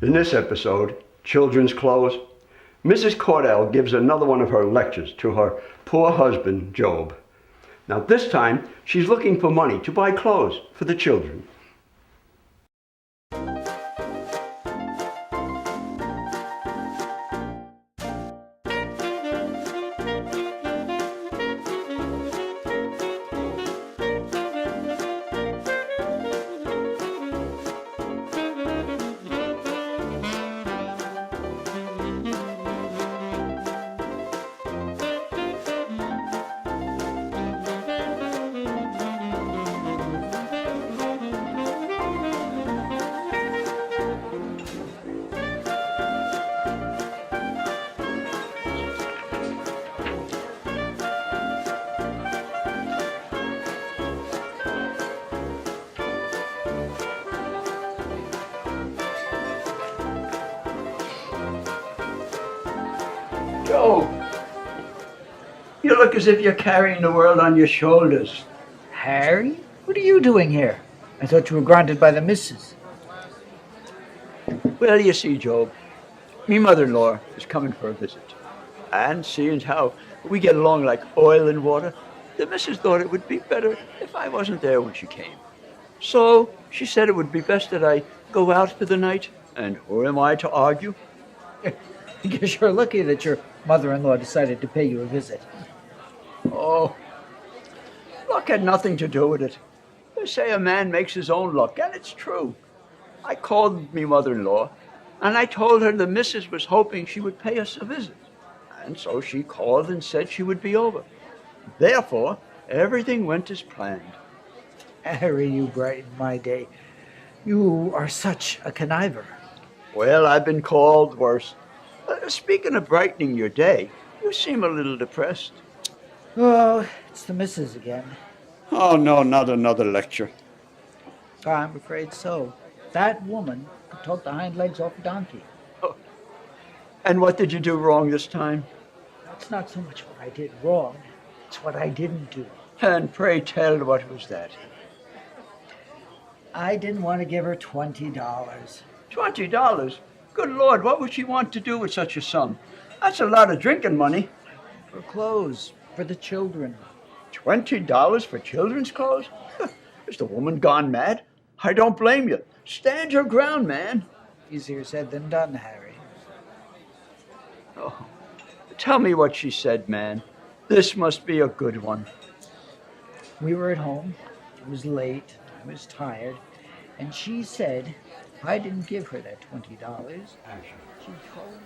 In this episode, Children's Clothes, Mrs. Caudle gives another one of her lectures to her poor husband, Job. Now this time, she's looking for money to buy clothes for the children. Joe, you look as if you're carrying the world on your shoulders. Harry, what are you doing here? I thought you were granted by the missus. Well, you see, Job, me mother-in-law is coming for a visit. And seeing how we get along like oil and water, the missus thought it would be better if I wasn't there when she came. So she said it would be best that I go out for the night, and who am I to argue? You're sure lucky that your mother-in-law decided to pay you a visit. Oh, luck had nothing to do with it. They say a man makes his own luck, and it's true. I called me mother-in-law, and I told her the missus was hoping she would pay us a visit. And so she called and said she would be over. Therefore, everything went as planned. Harry, you brighten my day. You are such a conniver. Well, I've been called worse. Speaking of brightening your day, you seem a little depressed. Oh, it's the missus again. Oh, no, not another lecture. I'm afraid so. That woman could talk the hind legs off a donkey. Oh. And what did you do wrong this time? It's not so much what I did wrong, it's what I didn't do. And pray tell, what was that? I didn't want to give her $20. $20? Good Lord, what would she want to do with such a sum? That's a lot of drinking money. For clothes, for the children. $20 for children's clothes? Is the woman gone mad? I don't blame you. Stand your ground, man. Easier said than done, Harry. Oh, tell me what she said, man. This must be a good one. We were at home. It was late. I was tired. And she said I didn't give her that $20. She told me.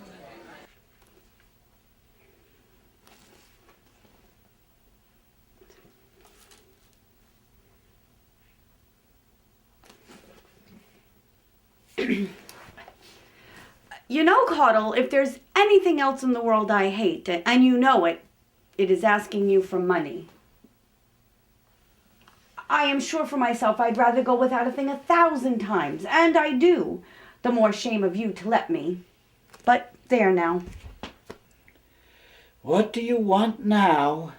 You know, Caudle, if there's anything else in the world I hate, and you know it, it is asking you for money. I am sure for myself I'd rather go without a thing 1,000 times, and I do. The more shame of you to let me. But there now. What do you want now?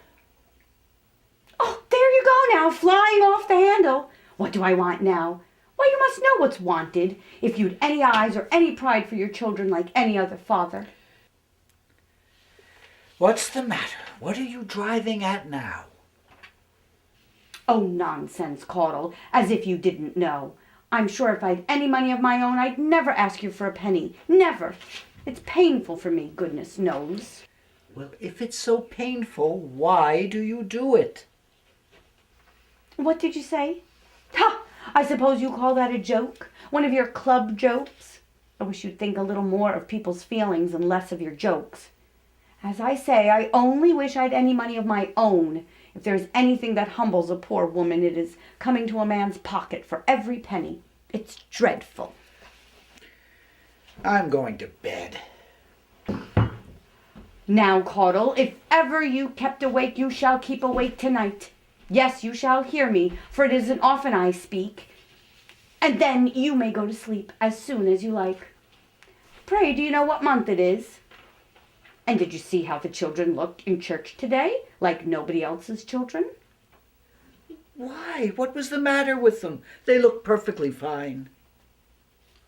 Oh, there you go now, flying off the handle. What do I want now? Why, you must know what's wanted, if you'd any eyes or any pride for your children like any other father. What's the matter? What are you driving at now? Oh, nonsense, Caudle, as if you didn't know. I'm sure if I'd any money of my own, I'd never ask you for a penny. Never. It's painful for me, goodness knows. Well, if it's so painful, why do you do it? What did you say? Ha! I suppose you call that a joke? One of your club jokes? I wish you'd think a little more of people's feelings and less of your jokes. As I say, I only wish I'd any money of my own. If there's anything that humbles a poor woman, it is coming to a man's pocket for every penny. It's dreadful. I'm going to bed. Now, Caudle, if ever you kept awake, you shall keep awake tonight. Yes, you shall hear me, for it isn't often I speak. And then you may go to sleep as soon as you like. Pray, do you know what month it is? And did you see how the children looked in church today, like nobody else's children? Why? What was the matter with them? They look perfectly fine.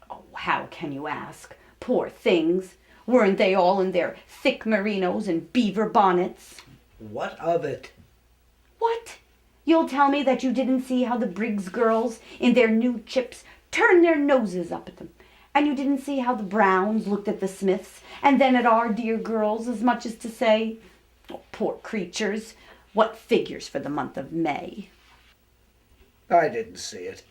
Oh, how can you ask? Poor things. Weren't they all in their thick merinos and beaver bonnets? What of it? What? You'll tell me that you didn't see how the Briggs girls in their new chips turned their noses up at them, and you didn't see how the Browns looked at the Smiths and then at our dear girls, as much as to say, oh, poor creatures, what figures for the month of May? I didn't see it.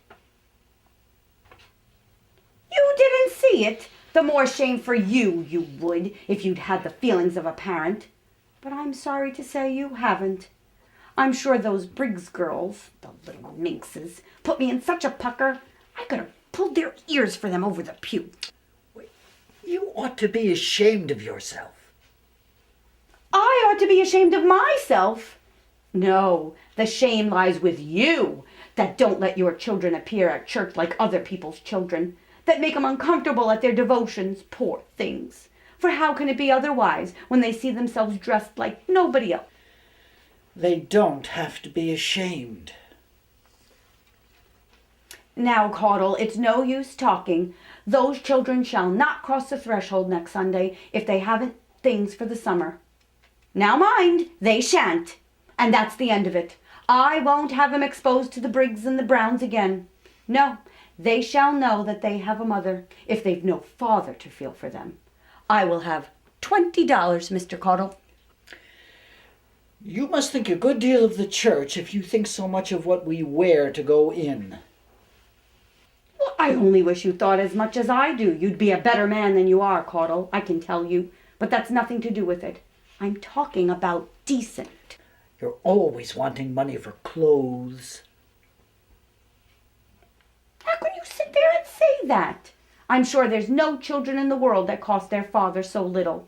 You didn't see it? The more shame for you, you would, if you'd had the feelings of a parent. But I'm sorry to say you haven't. I'm sure those Briggs girls, the little minxes, put me in such a pucker, I could have pulled their ears for them over the pew. You ought to be ashamed of yourself. I ought to be ashamed of myself. No, the shame lies with you, that don't let your children appear at church like other people's children, that make them uncomfortable at their devotions, poor things. For how can it be otherwise when they see themselves dressed like nobody else? They don't have to be ashamed. Now, Caudle, it's no use talking. Those children shall not cross the threshold next Sunday if they haven't things for the summer. Now mind, they shan't. And that's the end of it. I won't have them exposed to the Briggs and the Browns again. No, they shall know that they have a mother if they've no father to feel for them. I will have $20, Mr. Caudle. You must think a good deal of the church if you think so much of what we wear to go in. Well, I only wish you thought as much as I do. You'd be a better man than you are, Caudle, I can tell you. But that's nothing to do with it. I'm talking about decent. You're always wanting money for clothes. How can you sit there and say that? I'm sure there's no children in the world that cost their father so little.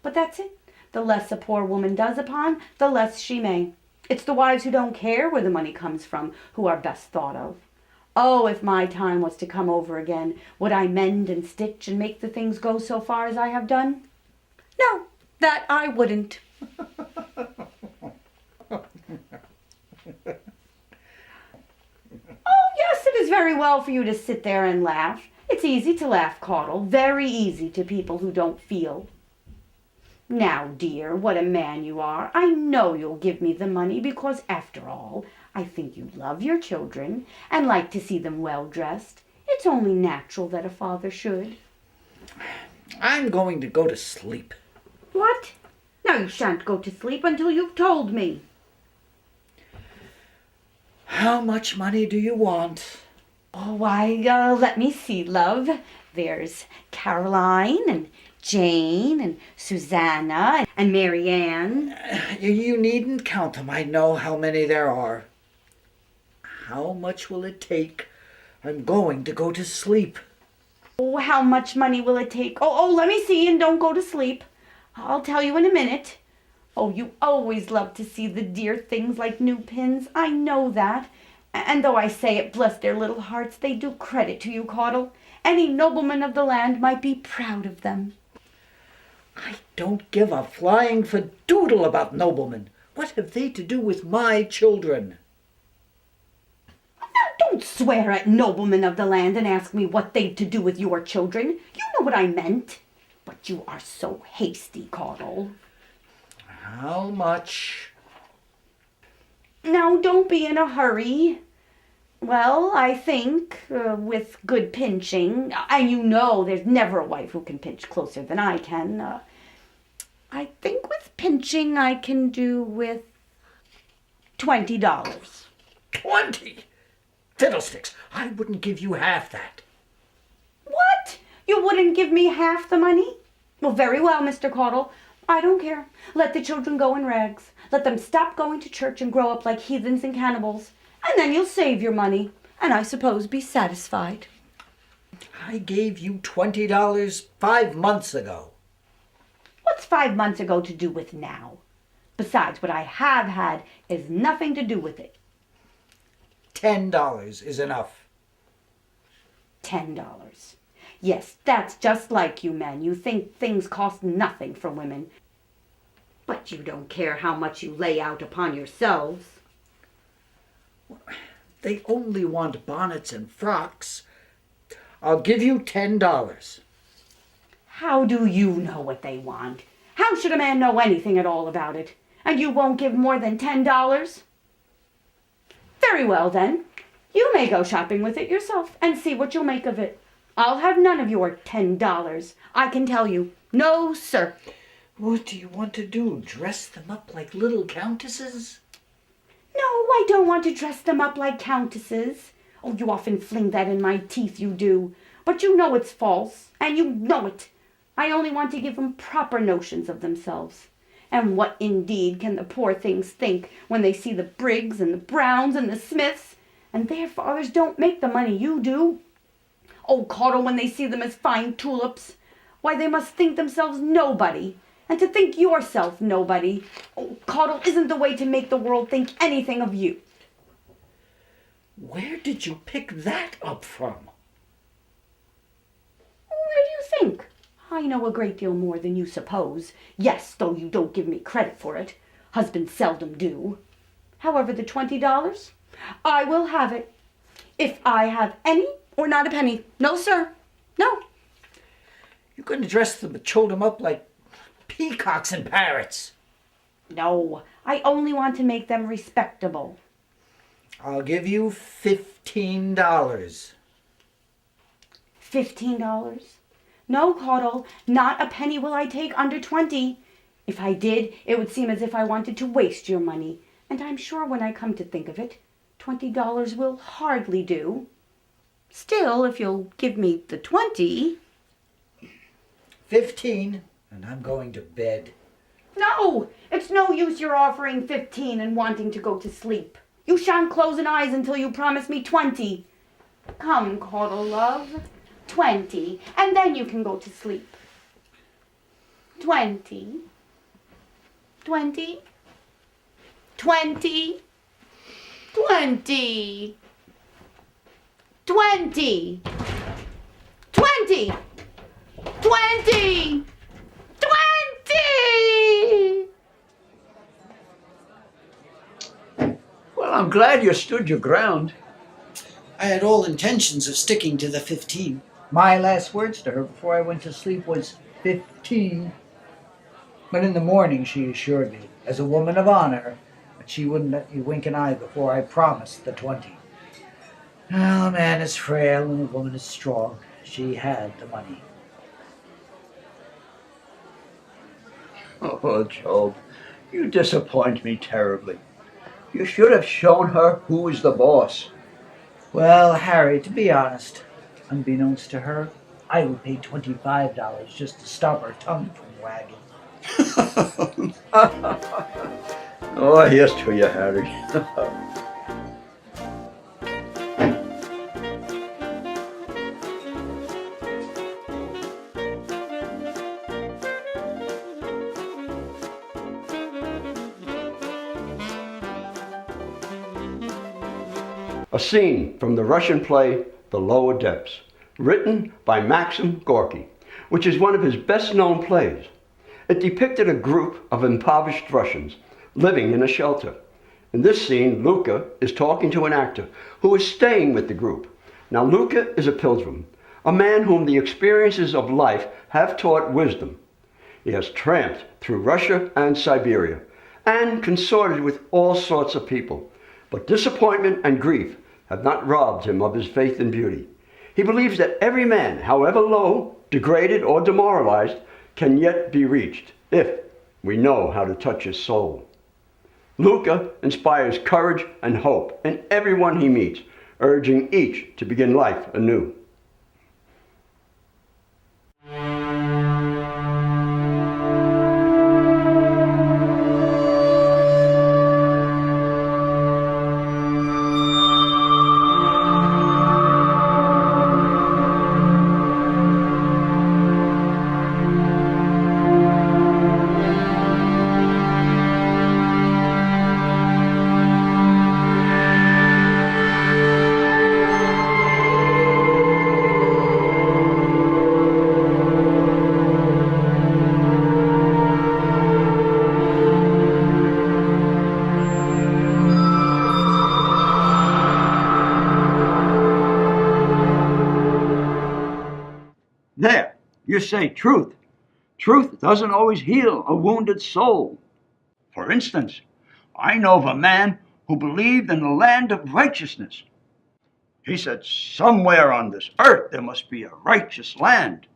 But that's it. The less a poor woman does upon, the less she may. It's the wives who don't care where the money comes from who are best thought of. Oh, if my time was to come over again, would I mend and stitch and make the things go so far as I have done? No, that I wouldn't. Oh, yes, it is very well for you to sit there and laugh. It's easy to laugh, Caudle, very easy to people who don't feel. Now, dear, what a man you are. I know you'll give me the money because, after all, I think you love your children and like to see them well dressed. It's only natural that a father should. I'm going to go to sleep. What? Now you shan't go to sleep until you've told me. How much money do you want? Oh, why, let me see, love. There's Caroline and Jane and Susanna and Mary Ann. You needn't count them. I know how many there are. How much will it take? I'm going to go to sleep. Oh, how much money will it take? Oh, let me see, and don't go to sleep. I'll tell you in a minute. Oh, you always love to see the dear things like new pins. I know that. And though I say it, bless their little hearts, they do credit to you, Caudle. Any nobleman of the land might be proud of them. I don't give a flying fadoodle about noblemen. What have they to do with my children? Now, don't swear at noblemen of the land and ask me what they've to do with your children. You know what I meant. But you are so hasty, Caudle. How much? Now, don't be in a hurry. Well, I think, with good pinching, and you know there's never a wife who can pinch closer than I can, I think with pinching I can do with $20. 20? Fiddlesticks! I wouldn't give you half that. What? You wouldn't give me half the money? Well, very well, Mr. Caudle. I don't care. Let the children go in rags. Let them stop going to church and grow up like heathens and cannibals. And then you'll save your money, and I suppose be satisfied. I gave you $20 5 months ago. What's 5 months ago to do with now? Besides, what I have had is nothing to do with it. $10 is enough. $10. Yes, that's just like you men. You think things cost nothing for women. But you don't care how much you lay out upon yourselves. They only want bonnets and frocks. I'll give you $10. How do you know what they want? How should a man know anything at all about it? And you won't give more than $10? Very well, then. You may go shopping with it yourself and see what you'll make of it. I'll have none of your $10, I can tell you. No, sir. What do you want to do? Dress them up like little countesses? No, I don't want to dress them up like countesses. Oh, you often fling that in my teeth, you do. But you know it's false, and you know it. I only want to give them proper notions of themselves. And what indeed can the poor things think when they see the Briggs and the Browns and the Smiths, and their fathers don't make the money you do? Oh, Caudle, when they see them as fine tulips, why, they must think themselves nobody. And to think yourself nobody, oh, Caudle, isn't the way to make the world think anything of you. Where did you pick that up from? Where do you think? I know a great deal more than you suppose. Yes, though you don't give me credit for it. Husbands seldom do. However, the $20, I will have it. If I have any or not a penny. No, sir. No. You're going to dress them and show them up like peacocks and parrots. No, I only want to make them respectable. I'll give you $15. $15? No, Caudle, not a penny will I take under 20. If I did, it would seem as if I wanted to waste your money. And I'm sure when I come to think of it, $20 will hardly do. Still, if you'll give me the 20... 15, and I'm going to bed. No, it's no use your offering 15 and wanting to go to sleep. You shan't close an eyes until you promise me 20. Come, Caudle, love. 20, and then you can go to sleep. 20. 20. 20. 20. 20. 20. 20. 20. Well, I'm glad you stood your ground. I had all intentions of sticking to the 15. My last words to her before I went to sleep was 15. But in the morning she assured me, as a woman of honor, that she wouldn't let me wink an eye before I promised the 20. Well, a man is frail and a woman is strong. She had the money. Oh, Job, you disappoint me terribly. You should have shown her who is the boss. Well, Harry, to be honest, unbeknownst to her, I would pay $25 just to stop her tongue from wagging. Oh, here's to you, Harry. A scene from the Russian play The Lower Depths, written by Maxim Gorky, which is one of his best-known plays. It depicted a group of impoverished Russians living in a shelter. In this scene, Luca is talking to an actor who is staying with the group. Now, Luca is a pilgrim, a man whom the experiences of life have taught wisdom. He has tramped through Russia and Siberia and consorted with all sorts of people. But disappointment and grief have not robbed him of his faith in beauty. He believes that every man, however low, degraded, or demoralized, can yet be reached if we know how to touch his soul. Luca inspires courage and hope in everyone he meets, urging each to begin life anew. you say truth. Truth doesn't always heal a wounded soul. For instance, I know of a man who believed in the land of righteousness. He said somewhere on this earth there must be a righteous land.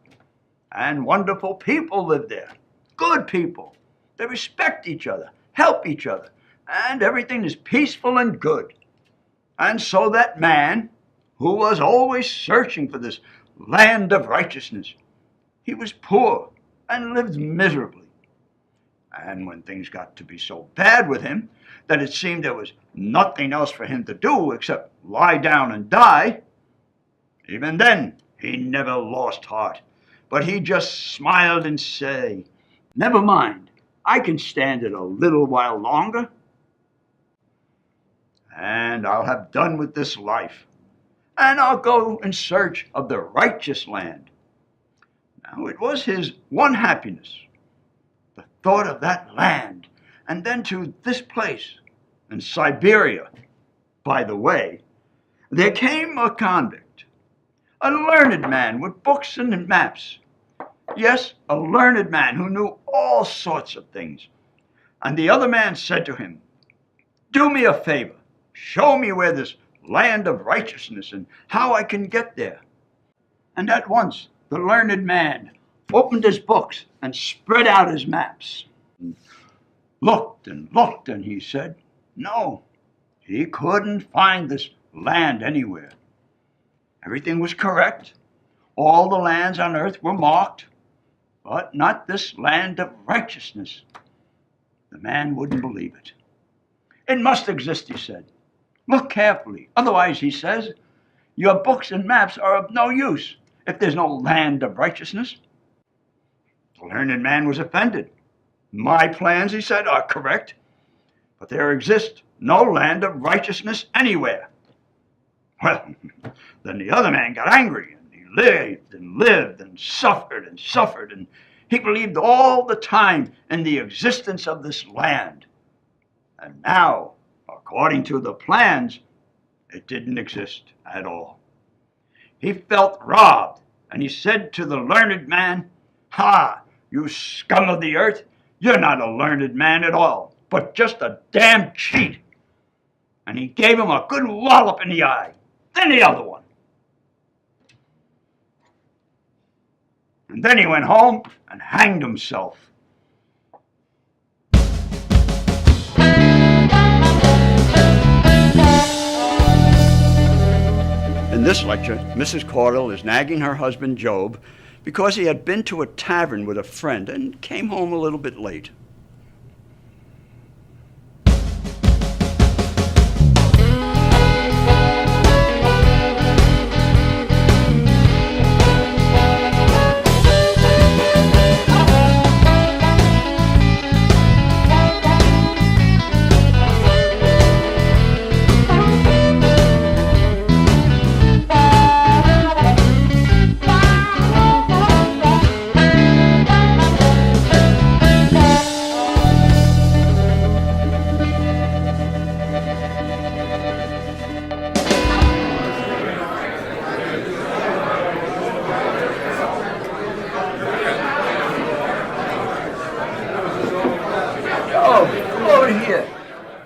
And wonderful people live there. Good people. They respect each other, help each other, and everything is peaceful and good. And so that man, who was always searching for this land of righteousness, he was poor and lived miserably. And when things got to be so bad with him that it seemed there was nothing else for him to do except lie down and die, even then he never lost heart, but he just smiled and said, "Never mind, I can stand it a little while longer, and I'll have done with this life, and I'll go in search of the righteous land." Now it was his one happiness, the thought of that land, and then to this place in Siberia. By the way, there came a convict, a learned man with books and maps. Yes, a learned man who knew all sorts of things. And the other man said to him, "Do me a favor, show me where this land of righteousness and how I can get there." And at once the learned man opened his books and spread out his maps. Looked, and he said, no, he couldn't find this land anywhere. Everything was correct. All the lands on earth were marked, but not this land of righteousness. The man wouldn't believe it. "It must exist," he said. "Look carefully. Otherwise," he says, "your books and maps are of no use if there's no land of righteousness." The learned man was offended. "My plans," he said, "are correct, but there exists no land of righteousness anywhere." Well, then the other man got angry, and he lived and suffered, and he believed all the time in the existence of this land. And now, according to the plans, it didn't exist at all. He felt robbed, and he said to the learned man, "Ha, you scum of the earth, you're not a learned man at all, but just a damn cheat." And he gave him a good wallop in the eye, then the other one. And then he went home and hanged himself. In this lecture, Mrs. Caudle is nagging her husband Job because he had been to a tavern with a friend and came home a little bit late.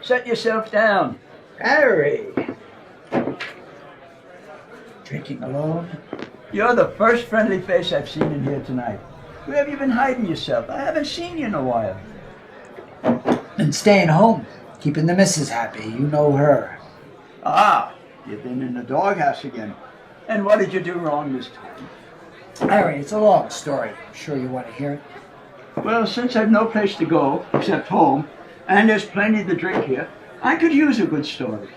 Set yourself down. Harry! Drinking alone? You're the first friendly face I've seen in here tonight. Where have you been hiding yourself? I haven't seen you in a while. Been staying home, keeping the missus happy. You know her. Ah, you've been in the doghouse again. And what did you do wrong this time? Harry, it's a long story. I'm sure you want to hear it. Well, since I've no place to go except home, and there's plenty to drink here, I could use a good story.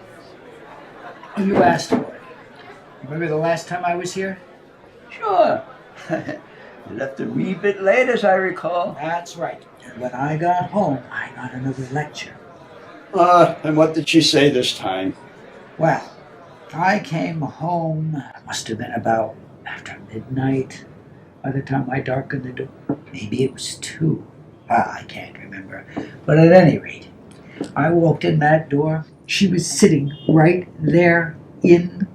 You asked for it. Remember the last time I was here? Sure. You left a wee bit late, as I recall. That's right. And when I got home, I got another lecture. And what did she say this time? Well, I came home, it must have been about after midnight. By the time I darkened the door, maybe it was 2. I can't remember. But at any rate, I walked in that door. She was sitting right there in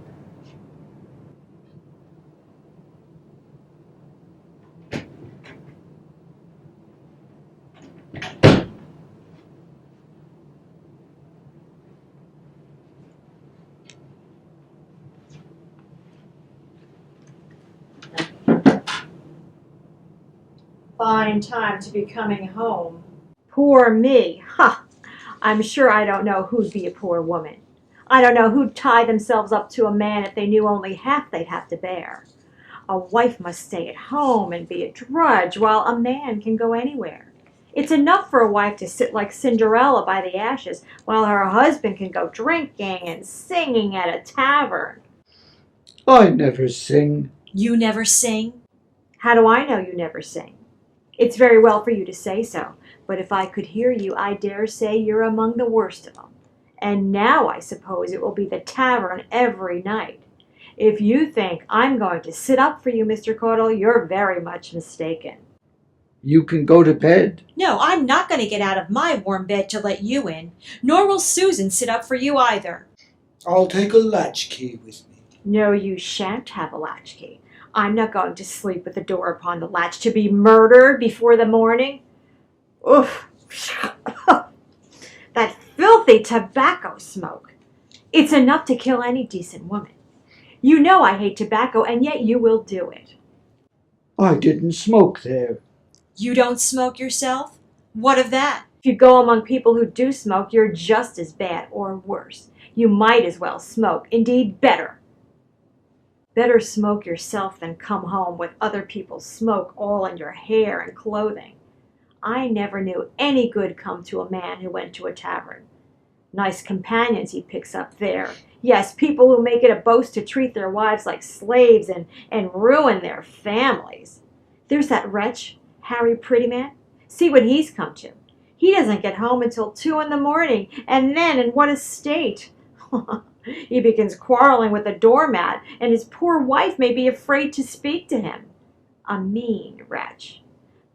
fine time to be coming home. Poor me. Ha! I'm sure I don't know who'd be a poor woman. I don't know who'd tie themselves up to a man if they knew only half they'd have to bear. A wife must stay at home and be a drudge, while a man can go anywhere. It's enough for a wife to sit like Cinderella by the ashes, while her husband can go drinking and singing at a tavern. I never sing. You never sing? How do I know you never sing? It's very well for you to say so, but if I could hear you, I dare say you're among the worst of them. And now I suppose it will be the tavern every night. If you think I'm going to sit up for you, Mr. Caudle, you're very much mistaken. You can go to bed. No, I'm not going to get out of my warm bed to let you in, nor will Susan sit up for you either. I'll take a latchkey with me. No, you shan't have a latchkey. I'm not going to sleep with the door upon the latch to be murdered before the morning. Oof! That filthy tobacco smoke. It's enough to kill any decent woman. You know I hate tobacco, and yet you will do it. I didn't smoke there. You don't smoke yourself? What of that? If you go among people who do smoke, you're just as bad, or worse. You might as well smoke. Indeed, better. Better smoke yourself than come home with other people's smoke all in your hair and clothing. I never knew any good come to a man who went to a tavern. Nice companions he picks up there. Yes, people who make it a boast to treat their wives like slaves and ruin their families. There's that wretch, Harry Prettyman. See what he's come to. He doesn't get home until 2 a.m, and then in what a state. He begins quarreling with a doormat, and his poor wife may be afraid to speak to him. A mean wretch.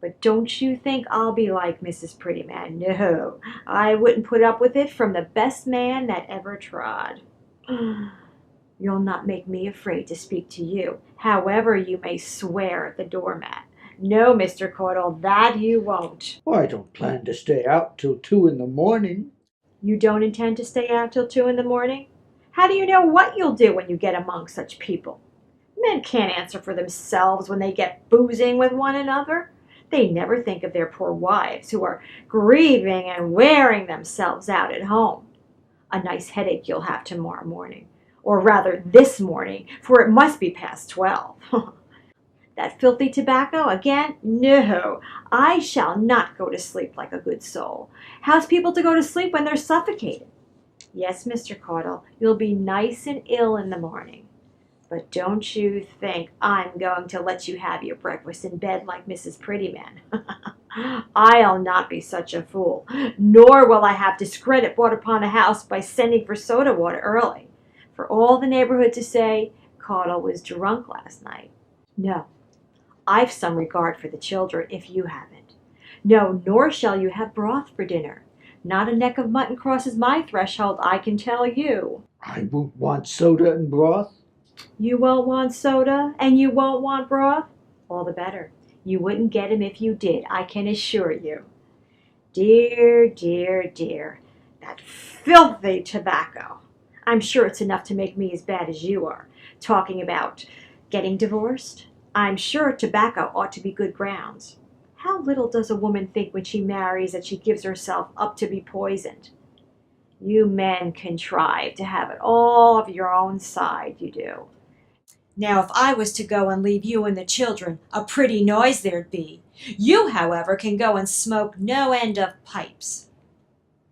But don't you think I'll be like Mrs. Prettyman. No, I wouldn't put up with it from the best man that ever trod. You'll not make me afraid to speak to you, however you may swear at the doormat. No, Mr. Caudle, that you won't. I don't plan to stay out till 2 a.m. You don't intend to stay out till 2 a.m? How do you know what you'll do when you get among such people? Men can't answer for themselves when they get boozing with one another. They never think of their poor wives who are grieving and wearing themselves out at home. A nice headache you'll have tomorrow morning, or rather this morning, for it must be past 12. That filthy tobacco again? No, I shall not go to sleep like a good soul. How's people to go to sleep when they're suffocated? Yes, Mr. Caudle, you'll be nice and ill in the morning. But don't you think I'm going to let you have your breakfast in bed like Mrs. Prettyman. I'll not be such a fool, nor will I have discredit brought upon the house by sending for soda water early, for all the neighborhood to say Caudle was drunk last night. No, I've some regard for the children, if you haven't. No, nor shall you have broth for dinner. Not a neck of mutton crosses my threshold, I can tell you. I won't want soda and broth. You won't want soda, and you won't want broth? All the better. You wouldn't get 'em if you did, I can assure you. Dear, dear, dear, that filthy tobacco. I'm sure it's enough to make me as bad as you are. Talking about getting divorced? I'm sure tobacco ought to be good grounds. How little does a woman think when she marries that she gives herself up to be poisoned? You men contrive to have it all of your own side, you do. Now, if I was to go and leave you and the children, a pretty noise there'd be. You, however, can go and smoke no end of pipes.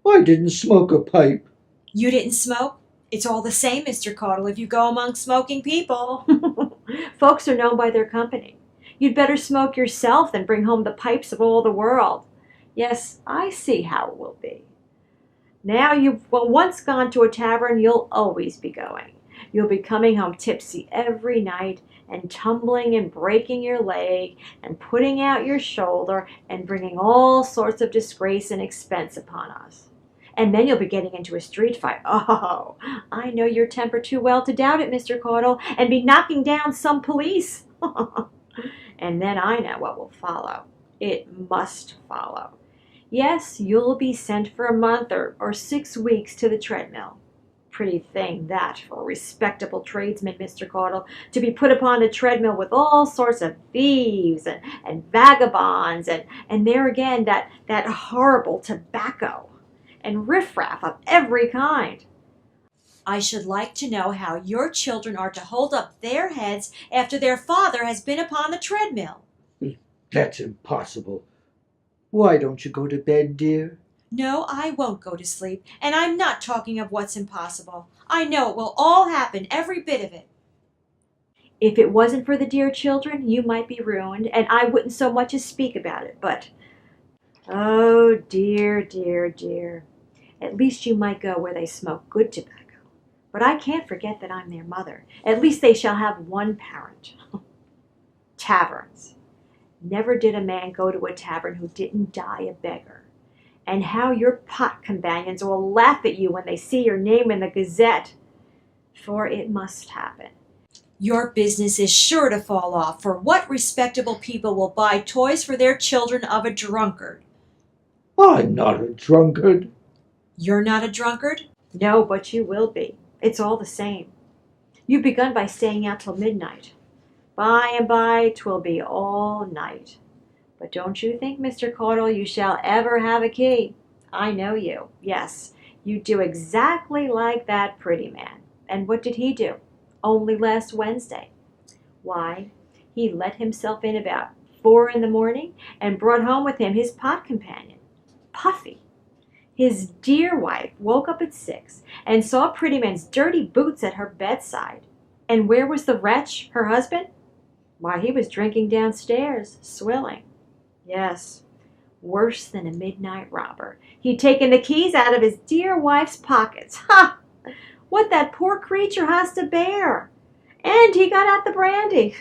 I didn't smoke a pipe. You didn't smoke? It's all the same, Mr. Caudle, if you go among smoking people. Folks are known by their company. You'd better smoke yourself than bring home the pipes of all the world. Yes, I see how it will be. Now you've once gone to a tavern, you'll always be going. You'll be coming home tipsy every night and tumbling and breaking your leg and putting out your shoulder and bringing all sorts of disgrace and expense upon us. And then you'll be getting into a street fight. Oh, I know your temper too well to doubt it, Mr. Caudle, and be knocking down some police. And then I know what will follow. It must follow. Yes, you'll be sent for a month or 6 weeks to the treadmill. pretty thing, that, for a respectable tradesman, Mr. Caudle, to be put upon the treadmill with all sorts of thieves and vagabonds, and there again, that horrible tobacco, and riffraff of every kind. I should like to know how your children are to hold up their heads after their father has been upon the treadmill. That's impossible. Why don't you go to bed, dear? No, I won't go to sleep, and I'm not talking of what's impossible. I know it will all happen, every bit of it. If it wasn't for the dear children, you might be ruined, and I wouldn't so much as speak about it, but, oh dear, dear, dear. At least you might go where they smoke good tobacco. But I can't forget that I'm their mother. At least they shall have one parent. Taverns. Never did a man go to a tavern who didn't die a beggar. And how your pot companions will laugh at you when they see your name in the Gazette. For it must happen. Your business is sure to fall off, for what respectable people will buy toys for their children of a drunkard? I'm not a drunkard. You're not a drunkard? No, but you will be. It's all the same. You've begun by staying out till midnight. By and by 'twill be all night. But don't you think, Mr. Caudle, you shall ever have a key. I know you. Yes, you do exactly like that pretty man. And what did he do? Only last Wednesday. Why, he let himself in about 4 in the morning and brought home with him his pot companion, Puffy. His dear wife woke up at 6 and saw Prettyman's dirty boots at her bedside. And where was the wretch, her husband? Why, he was drinking downstairs, swilling. Yes, worse than a midnight robber. He'd taken the keys out of his dear wife's pockets. Ha! What that poor creature has to bear. And he got out the brandy.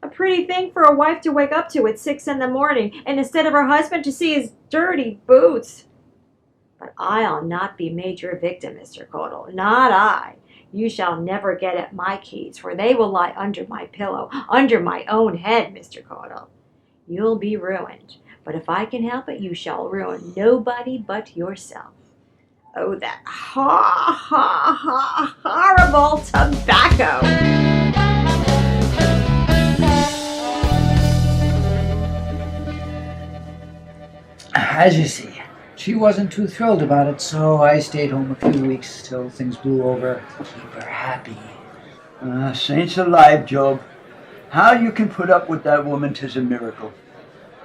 A pretty thing for a wife to wake up to at 6 in the morning, and instead of her husband to see his dirty boots. But I'll not be made your victim, Mr. Caudle. Not I. You shall never get at my keys, for they will lie under my pillow, under my own head, Mr. Caudle. You'll be ruined, but if I can help it, you shall ruin nobody but yourself. Oh, that horrible tobacco! As you see, she wasn't too thrilled about it, so I stayed home a few weeks till things blew over. Keep her happy. Saints alive, Job. How you can put up with that woman 'tis a miracle.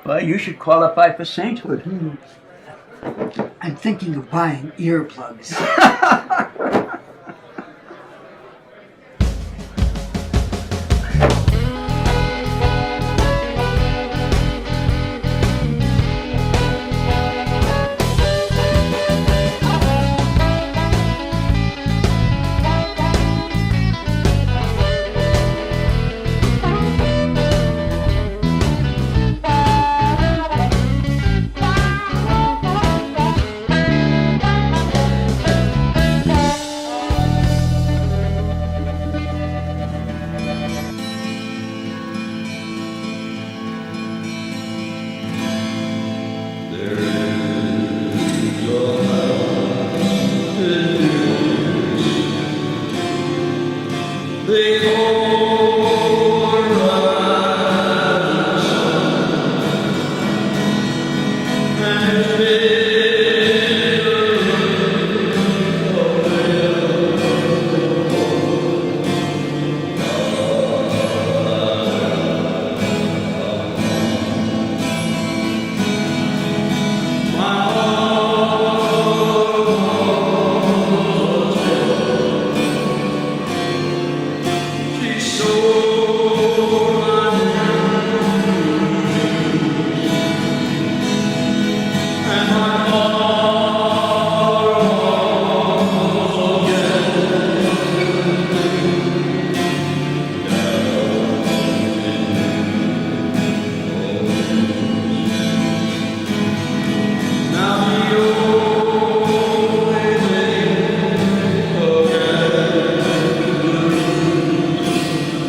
Well, you should qualify for sainthood. I'm thinking of buying earplugs.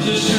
Just